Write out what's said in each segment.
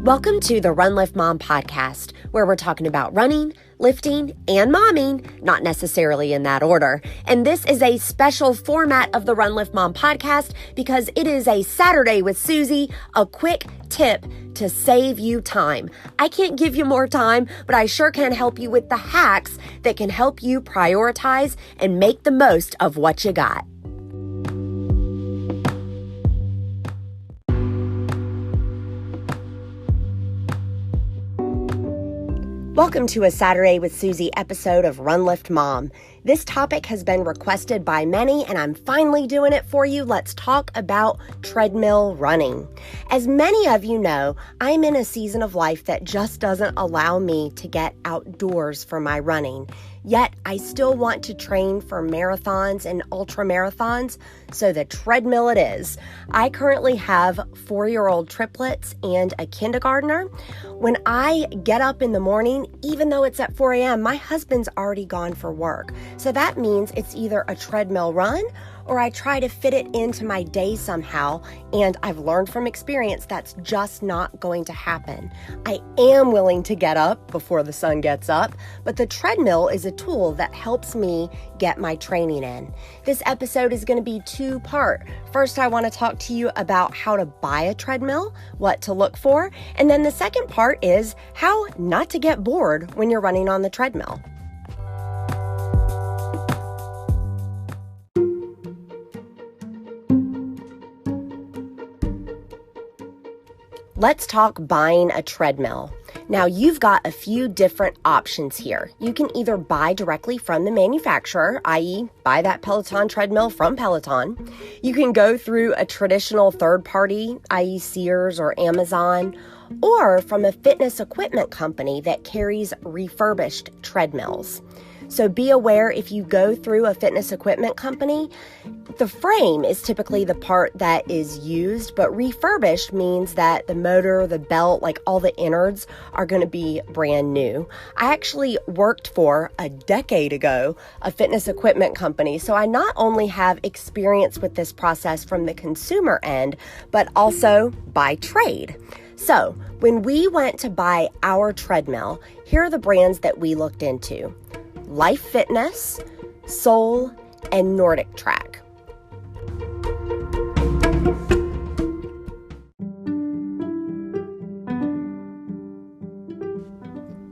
Welcome to the Run Lift Mom podcast, where we're talking about running, lifting, and momming, not necessarily in that order. And this is a special format of the Run Lift Mom podcast because it is a Saturday with Susie, a quick tip to save you time. I can't give you more time, but I sure can help you with the hacks that can help you prioritize and make the most of what you got. Welcome to a Saturday with Susie episode of Run Lift Mom. This topic has been requested by many, and I'm finally doing it for you. Let's talk about treadmill running. As many of you know, I'm in a season of life that just doesn't allow me to get outdoors for my running. Yet, I still want to train for marathons and ultra marathons, so the treadmill it is. I currently have 4-year-old triplets and a kindergartner. When I get up in the morning, even though it's at 4 a.m., my husband's already gone for work. So that means it's either a treadmill run or I try to fit it into my day somehow, and I've learned from experience that's just not going to happen. I am willing to get up before the sun gets up, but the treadmill is a tool that helps me get my training in. This episode is going to be two-part. First, I want to talk to you about how to buy a treadmill, what to look for, and then the second part is how not to get bored when you're running on the treadmill. Let's talk buying a treadmill. Now, you've got a few different options here. You can either buy directly from the manufacturer, i.e. buy that Peloton treadmill from Peloton. You can go through a traditional third party, i.e. Sears or Amazon, or from a fitness equipment company that carries refurbished treadmills. So be aware if you go through a fitness equipment company, the frame is typically the part that is used, but refurbished means that the motor, the belt, like all the innards are going to be brand new. I actually worked for, a decade ago, a fitness equipment company, so I not only have experience with this process from the consumer end, but also by trade. So when we went to buy our treadmill, here are the brands that we looked into: Life Fitness, Soul, and Nordic Track.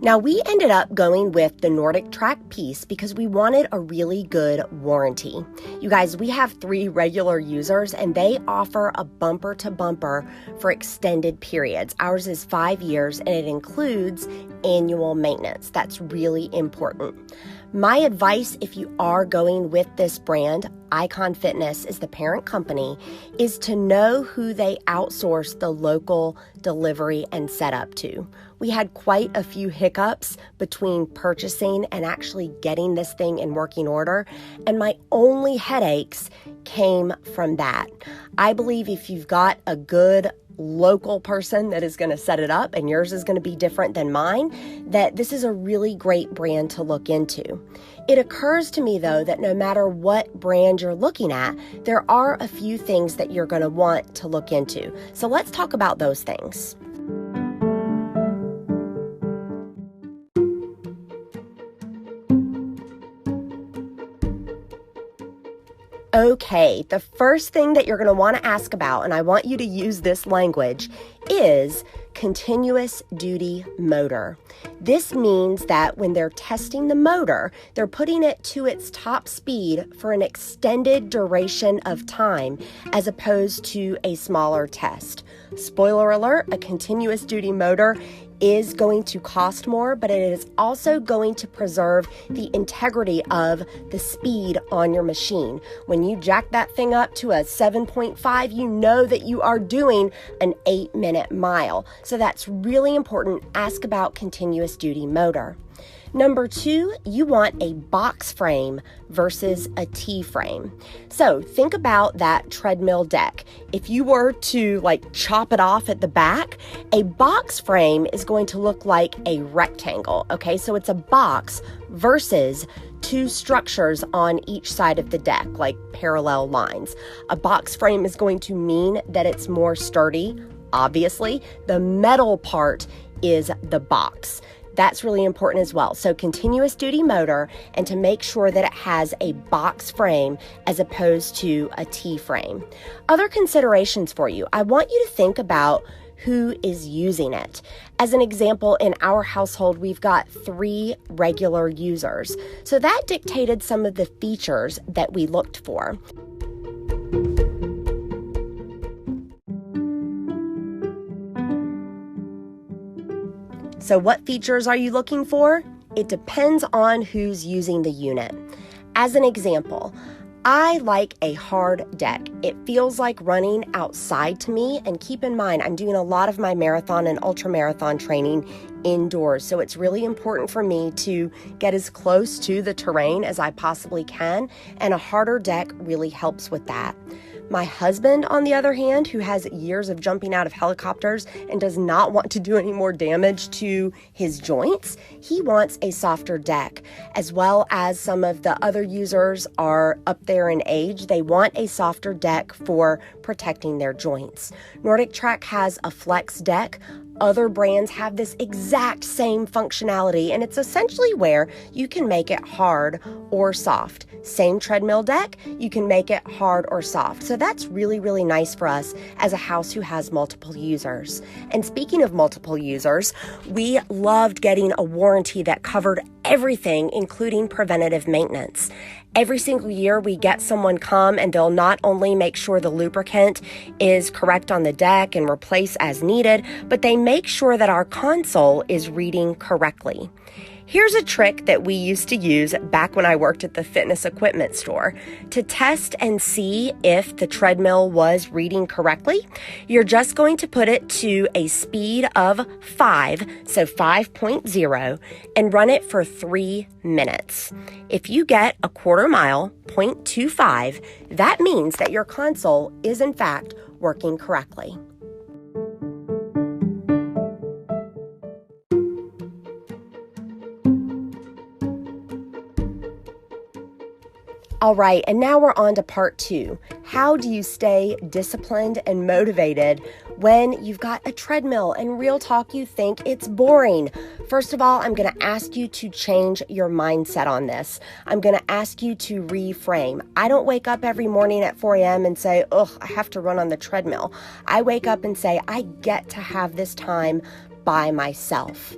Now, we ended up going with the Nordic Track piece because we wanted a really good warranty. You guys, we have 3 regular users and they offer a bumper to bumper for extended periods. Ours is 5 years and it includes annual maintenance. That's really important. My advice, if you are going with this brand, Icon Fitness is the parent company, is to know who they outsource the local delivery and setup to. We had quite a few hiccups between purchasing and actually getting this thing in working order, and my only headaches came from that. I believe if you've got a good local person that is going to set it up, and yours is going to be different than mine, that this is a really great brand to look into. It occurs to me, though, that no matter what brand you're looking at, there are a few things that you're going to want to look into. So let's talk about those things. Okay, the first thing that you're going to want to ask about, and I want you to use this language, is continuous duty motor. This means that when they're testing the motor, they're putting it to its top speed for an extended duration of time as opposed to a smaller test. Spoiler alert, a continuous duty motor is going to cost more, but it is also going to preserve the integrity of the speed on your machine. When you jack that thing up to a 7.5, you know that you are doing an 8-minute mile. So that's really important. Ask about continuous duty motor. Number 2, you want a box frame versus a T-frame. So think about that treadmill deck. If you were to chop it off at the back, a box frame is going to look like a rectangle, okay? So it's a box versus 2 structures on each side of the deck, like parallel lines. A box frame is going to mean that it's more sturdy. obviously, the metal part is the box. That's really important as well. So continuous duty motor, and to make sure that it has a box frame as opposed to a T-frame. Other considerations for you. I want you to think about who is using it. As an example, in our household, we've got 3 regular users. So that dictated some of the features that we looked for. So what features are you looking for? It depends on who's using the unit. As an example, I like a hard deck. It feels like running outside to me, and keep in mind, I'm doing a lot of my marathon and ultramarathon training indoors, so it's really important for me to get as close to the terrain as I possibly can, and a harder deck really helps with that. My husband, on the other hand, who has years of jumping out of helicopters and does not want to do any more damage to his joints, he wants a softer deck, as well as some of the other users are up there in age. They want a softer deck for protecting their joints. Nordic Trek has a flex deck. Other brands have this exact same functionality, and it's essentially where you can make it hard or soft. Same treadmill deck, you can make it hard or soft. So that's really, really nice for us as a house who has multiple users. And speaking of multiple users, we loved getting a warranty that covered everything, including preventative maintenance. Every single year we get someone come, and they'll not only make sure the lubricant is correct on the deck and replace as needed, but they make sure that our console is reading correctly. Here's a trick that we used to use back when I worked at the fitness equipment store. To test and see if the treadmill was reading correctly, you're just going to put it to a speed of 5, so 5.0, and run it for 3 minutes. If you get a quarter mile, 0.25, that means that your console is in fact working correctly. All right, and now we're on to part 2. How do you stay disciplined and motivated when you've got a treadmill and real talk you think it's boring? First of all, I'm going to ask you to change your mindset on this. I'm going to ask you to reframe. I don't wake up every morning at 4 a.m. and say, ugh, I have to run on the treadmill. I wake up and say, I get to have this time by myself.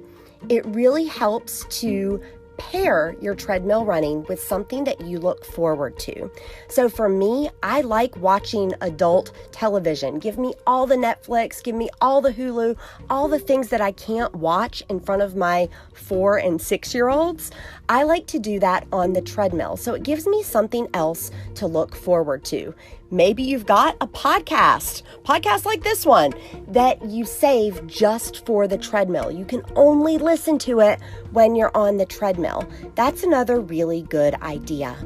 It really helps to pair your treadmill running with something that you look forward to. So for me, I like watching adult television. Give me all the Netflix, give me all the Hulu, all the things that I can't watch in front of my 4 and 6-year-olds. I like to do that on the treadmill. So it gives me something else to look forward to. Maybe you've got a podcast like this one that you save just for the treadmill. You can only listen to it when you're on the treadmill. That's another really good idea.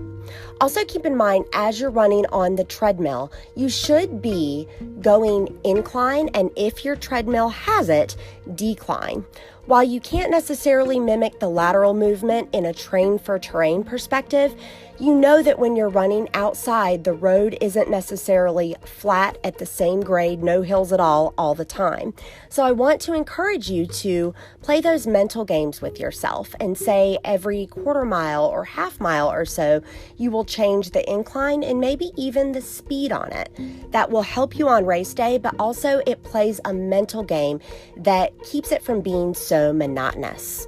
Also keep in mind, as you're running on the treadmill, you should be going incline, and if your treadmill has it, decline. While you can't necessarily mimic the lateral movement in a train for terrain perspective, you know that when you're running outside, the road isn't necessarily flat at the same grade, no hills at all the time. So I want to encourage you to play those mental games with yourself and say every quarter mile or half mile or so, you will change the incline and maybe even the speed on it. That will help you on race day, but also it plays a mental game that keeps it from being so monotonous.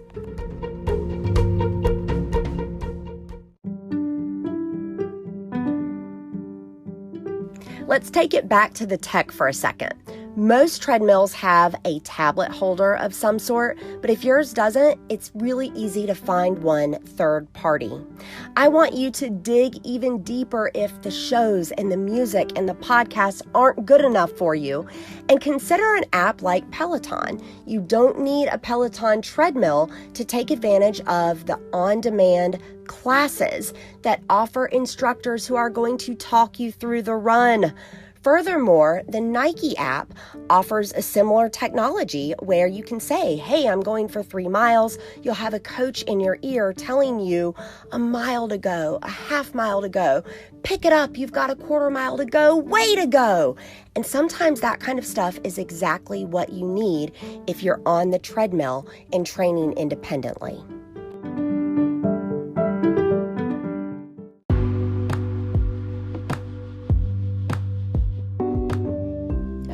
Let's take it back to the tech for a second. Most treadmills have a tablet holder of some sort, but if yours doesn't, it's really easy to find one third party. I want you to dig even deeper if the shows and the music and the podcasts aren't good enough for you, and consider an app like Peloton. You don't need a Peloton treadmill to take advantage of the on-demand classes that offer instructors who are going to talk you through the run. Furthermore, the Nike app offers a similar technology where you can say, hey, I'm going for 3 miles. You'll have a coach in your ear telling you a mile to go, a half mile to go. Pick it up. You've got a quarter mile to go. Way to go. And sometimes that kind of stuff is exactly what you need if you're on the treadmill and training independently.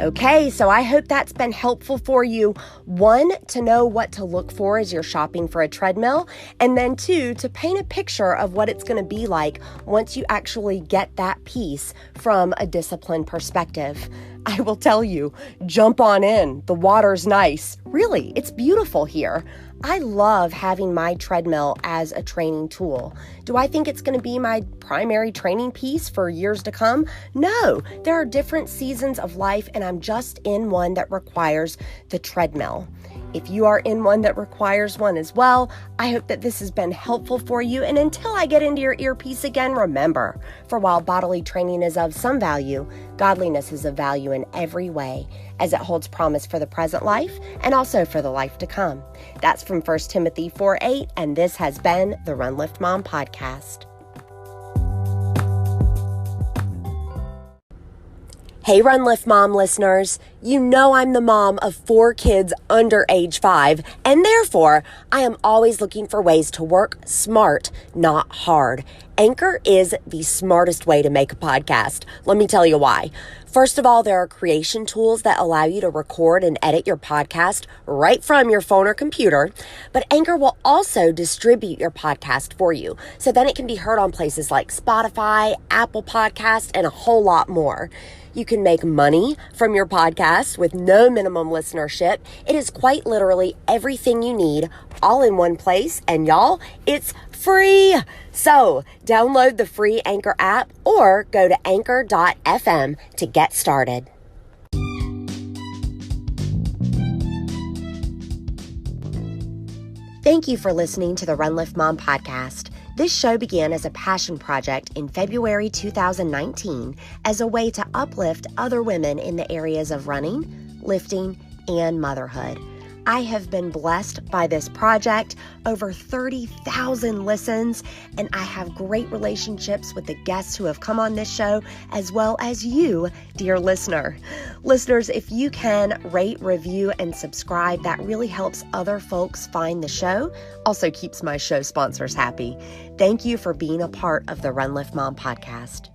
Okay, so I hope that's been helpful for you. 1, to know what to look for as you're shopping for a treadmill, and then 2, to paint a picture of what it's going to be like once you actually get that piece from a discipline perspective. I will tell you, jump on in. The water's nice. Really, it's beautiful here. I love having my treadmill as a training tool. Do I think it's going to be my primary training piece for years to come? No, there are different seasons of life, and I'm just in one that requires the treadmill. If you are in one that requires one as well, I hope that this has been helpful for you. And until I get into your earpiece again, remember, for while bodily training is of some value, godliness is of value in every way, as it holds promise for the present life and also for the life to come. That's from 1 Timothy 4:8, and this has been the Run Lift Mom podcast. Hey, Run Lift Mom listeners, you know I'm the mom of 4 kids under age 5, and therefore I am always looking for ways to work smart, not hard. Anchor is the smartest way to make a podcast. Let me tell you why. First of all, there are creation tools that allow you to record and edit your podcast right from your phone or computer, but Anchor will also distribute your podcast for you, so then it can be heard on places like Spotify, Apple Podcasts, and a whole lot more. You can make money from your podcast with no minimum listenership. It is quite literally everything you need all in one place. And y'all, it's free. So download the free Anchor app or go to anchor.fm to get started. Thank you for listening to the Run Lift Mom podcast. This show began as a passion project in February 2019 as a way to uplift other women in the areas of running, lifting, and motherhood. I have been blessed by this project, over 30,000 listens, and I have great relationships with the guests who have come on this show, as well as you, dear listener. Listeners, if you can rate, review, and subscribe, that really helps other folks find the show. Also keeps my show sponsors happy. Thank you for being a part of the Run Lift Mom podcast.